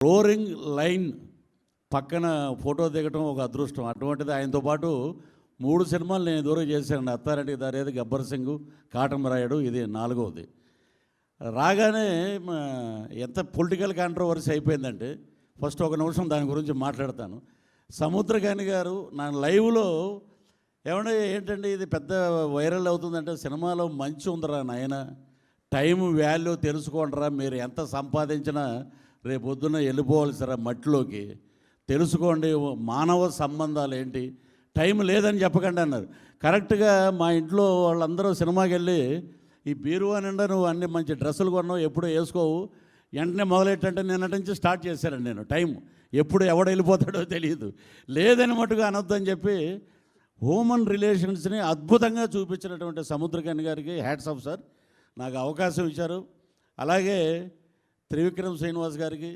Roaring line పక్కన photo దిగటం ఒక అదృష్టం. అటువంటిది ఆయనతో పాటు 3 సినిమాలు నేను దూరం చేశాను. అత్తారింటికి దారేది, గబ్బర్ సింగ్, కాటమరాయుడు, ఇది 4వది. రాగానే ఎంత పొలిటికల్ కాంట్రవర్సీ అయిపోయిందంటే, ఫస్ట్ ఒక నిమిషం దాని గురించి మాట్లాడతాను. సముద్రకాని గారు నా లైవ్లో ఏమంటే ఏంటంటే ఇది పెద్ద వైరల్ అవుతుందంటే, సినిమాలో మంచి ఉందిరా నాయన, టైం వాల్యూ తెలుసుకోండిరా, మీరు ఎంత సంపాదించినా రేపు పొద్దున్న వెళ్ళిపోవాల్సిరా మట్టిలోకి, తెలుసుకోండి మానవ సంబంధాలు ఏంటి, టైం లేదని చెప్పకండి అన్నారు. కరెక్ట్గా మా ఇంట్లో వాళ్ళందరూ సినిమాకి వెళ్ళి, ఈ బీరువా నిండా నువ్వు అన్ని మంచి డ్రెస్సులు కొన్నావు, ఎప్పుడు వేసుకోవు, వెంటనే మొదలెట్టంటే నిన్నటి నుంచి స్టార్ట్ చేశానండి నేను. టైం ఎప్పుడు ఎవడు వెళ్ళిపోతాడో తెలియదు, లేదని మటుగా అనొద్దని చెప్పి హ్యూమన్ రిలేషన్స్ని అద్భుతంగా చూపించినటువంటి సముద్రకాని గారికి హ్యాట్స్ ఆఫ్ సార్, నాకు అవకాశం ఇచ్చారు. అలాగే త్రివిక్రమ్ శ్రీనివాస్ గారికి,